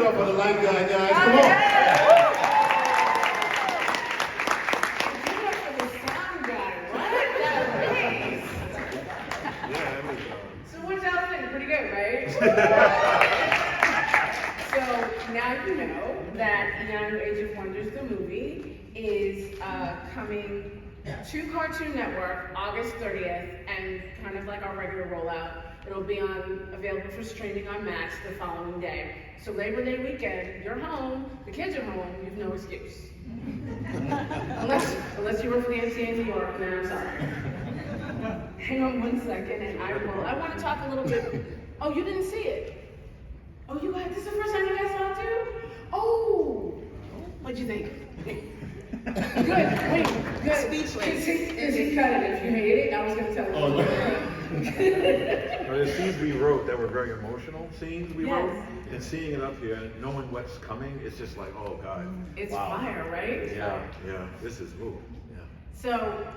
it up for the light guy, guys. Come on. Give it up for the sound guy. What? That raise. Yeah, that was, So what y'all think? Pretty good, right? So now you know that Iyanu Age of Wonders, the movie, is coming to Cartoon Network August 30th, and kind of like our regular rollout, it'll be available for streaming on Max the following day. So Labor Day weekend, you're home, the kids are home, you have no excuse. unless you work for the MTA in New York, then I'm sorry. Hang on 1 second, and I want to talk a little bit. Oh, you didn't see it? Oh, you guys, this is the first time you guys saw it too? Oh, what'd you think? Good, wait, good. Speechless. Is he cut it? If you hate it, I was going to tell you. Oh, But the scenes we wrote that were very emotional scenes we wrote, and seeing it up here, and knowing what's coming, it's just like, oh God. It's wow. fire, right? Yeah, yeah. This is ooh, yeah. So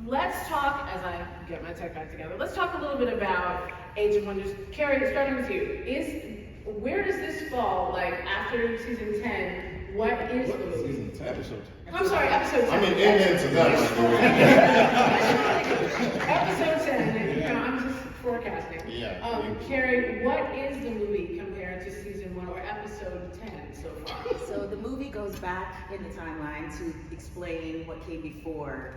let's talk, as I get my tech back together, let's talk a little bit about Age of Wonders. Kerri, starting with you, where does this fall, like after season 10, what is the movie? Season 10. Episode. I'm sorry, episode 10. I mean, amen to that, Episode 10, you know, I'm just forecasting. Yeah. Kerri, what is the movie compared to season 1 or episode 10 so far? So the movie goes back in the timeline to explain what came before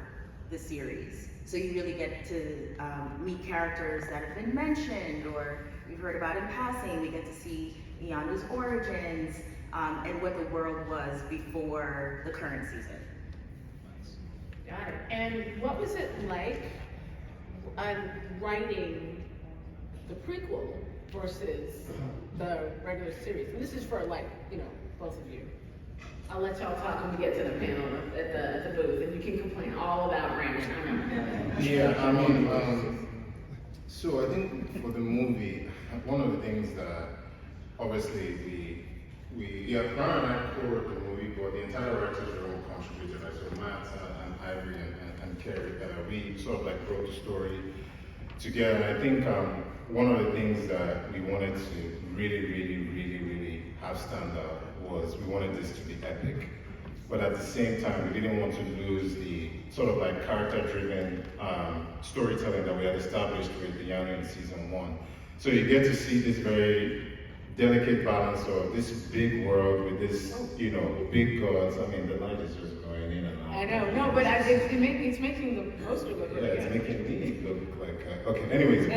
the series. So you really get to meet characters that have been mentioned or you've heard about in passing. We get to see Iyanu's origins and what the world was before the current season. Got it. And what was it like writing the prequel versus the regular series? And this is for both of you. I'll let y'all talk when we get to the panel at the booth, and you can complain all about Brandon. I know. Yeah, I mean, so I think for the movie, one of the things that obviously Brian and I co-wrote the movie, but the entire writers room contributed. Like, so Matt and Ivory and Kerri, we sort of like wrote the story together. And I think one of the things that we wanted to really have stand out was we wanted this to be epic. But at the same time, we didn't want to lose the sort of like character-driven storytelling that we had established with Iyanu in season 1. So you get to see this very delicate balance of this big world with this, big gods. I mean, the light is just going in and out. I know, no, but it's making the poster look good. Yeah, it's making me look like, okay, anyways. But,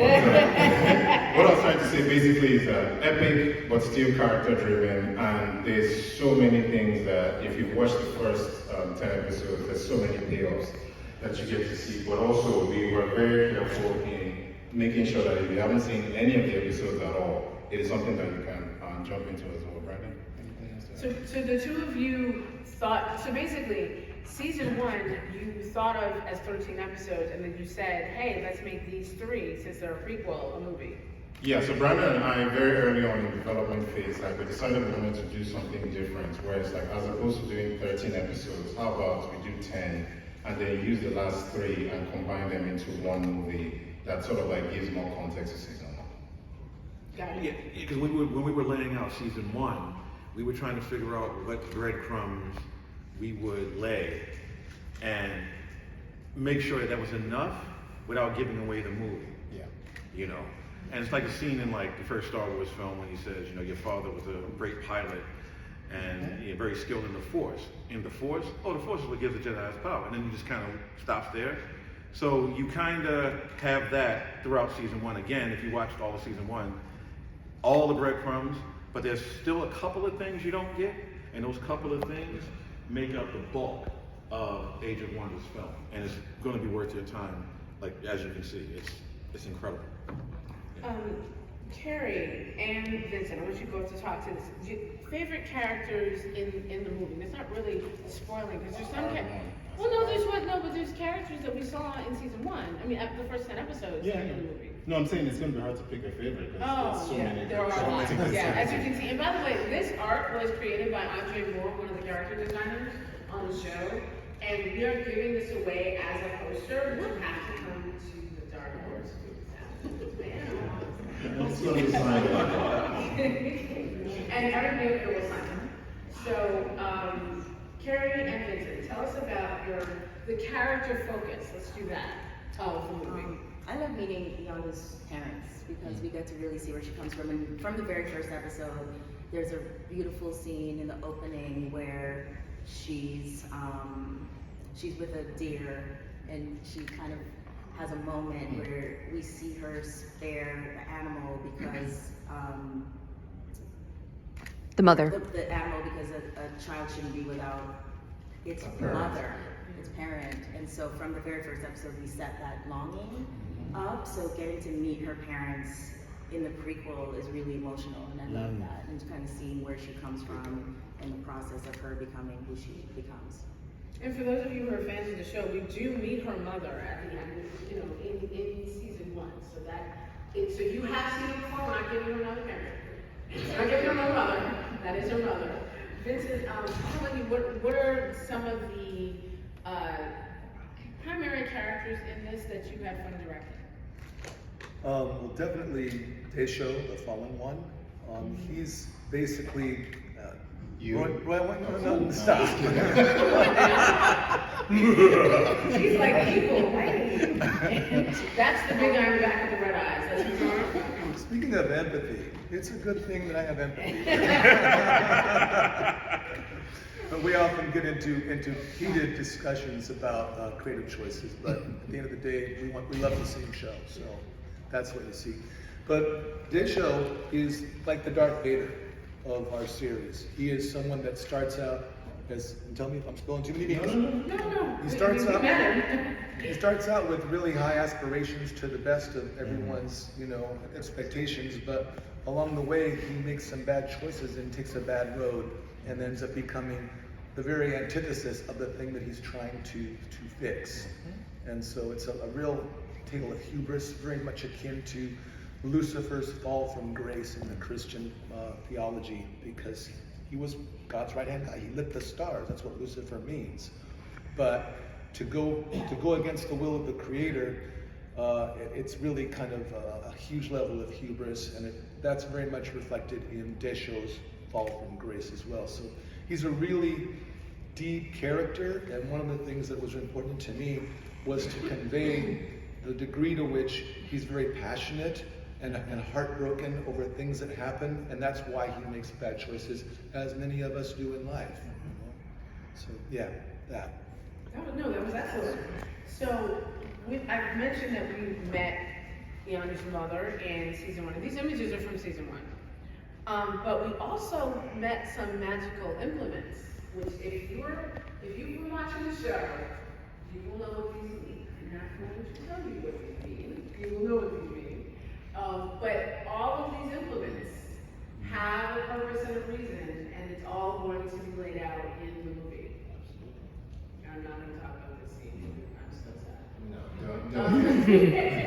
what I was trying to say basically is epic, but still character-driven, and there's so many things that if you've watched the first 10 episodes, there's so many payoffs that you get to see, but also we were very careful in making sure that if you haven't seen any of the episodes at all, it is something that you can jump into as well. Brandon, anything else to add? So the two of you thought, so basically, season 1, you thought of as 13 episodes, and then you said, hey, let's make these 3, since they're a prequel, a movie. Yeah, so Brandon and I, very early on in the development phase, we decided we wanted to do something different, where it's like, as opposed to doing 13 episodes, how about we do 10, and then use the last 3 and combine them into one movie that sort of like gives more context to season 1. Got it. Yeah, because when we were laying out season 1, we were trying to figure out what breadcrumbs we would lay and make sure that was enough without giving away the movie. Yeah. And it's like a scene in like the first Star Wars film when he says, your father was a great pilot and you're very skilled in the Force. In the Force? Oh, the Force is what gives the Jedi's power. And then you just kind of stops there. So you kind of have that throughout season 1. Again, if you watched all of season 1, all the breadcrumbs, but there's still a couple of things you don't get, and those couple of things make up the bulk of Age of Wonders film, and it's going to be worth your time. Like as you can see, it's incredible. Kerri and Vincent, I want you both to talk to this. Your favorite characters in the movie. It's not really spoiling because there's some but there's characters that we saw in season 1. I mean, the first 10 episodes in the movie. No, I'm saying it's going to be hard to pick a favorite because there's so many. There are a lot. Yeah, as you can see. And by the way, this art was created by Andre Moore, one of the character designers on the show. And we are giving this away as a poster. You'll have to come to the Dark Horse booth. Let's go to the sign. And everybody will sign them. So, Kerri and Vincent, tell us about the character focus, let's do that, of the movie. I love meeting Iyanu's parents because we get to really see where she comes from. And from the very first episode, there's a beautiful scene in the opening where she's with a deer, and she kind of has a moment where we see her spare the animal because The mother. the animal, because a child shouldn't be without its mother, its parent. And so from the very first episode, we set that longing up. So getting to meet her parents in the prequel is really emotional, and I love that, and kind of seeing where she comes from and the process of her becoming who she becomes. And for those of you who are fans of the show, we do meet her mother at the end, you know, in season 1. So you have seen it before. We're not giving her another parent. We're not giving her another mother. That is her mother. Vincent, tell me, what are some of the primary characters in this that you had fun directing? Well, definitely Desho, the fallen one. He's basically no, stop. She's like, people, wait. That's the big guy in the back with the red eyes. That's who's on. Speaking of empathy, it's a good thing that I have empathy. But we often get into heated discussions about creative choices. But at the end of the day, we love the same show, so that's what you see. But Desho is like the Darth Vader of our series. He is someone that starts out as, tell me if I'm spilling too many beans. No. He starts out with really high aspirations to the best of everyone's, expectations, but along the way he makes some bad choices and takes a bad road and ends up becoming the very antithesis of the thing that he's trying to fix. And so it's a real tale of hubris, very much akin to Lucifer's fall from grace in the Christian theology, because he was God's right-hand guy. He lit the stars. That's what Lucifer means. But to go against the will of the Creator, it's really kind of a huge level of hubris, and that's very much reflected in Desho's fall from grace as well. So he's a really deep character, and one of the things that was important to me was to convey the degree to which he's very passionate and heartbroken over things that happen, and that's why he makes bad choices, as many of us do in life. So yeah, that. That was excellent. So I've mentioned that we met Iyanu's mother in season 1. These images are from season 1. But we also met some magical implements, which if you've been watching the show, you will know what these mean. I'm not going to tell you what these mean. You will know what these mean. But all of these implements have a purpose and a reason, and it's all going to be laid out in the movie. I'm not going to talk about this scene. I'm so sad. No, don't.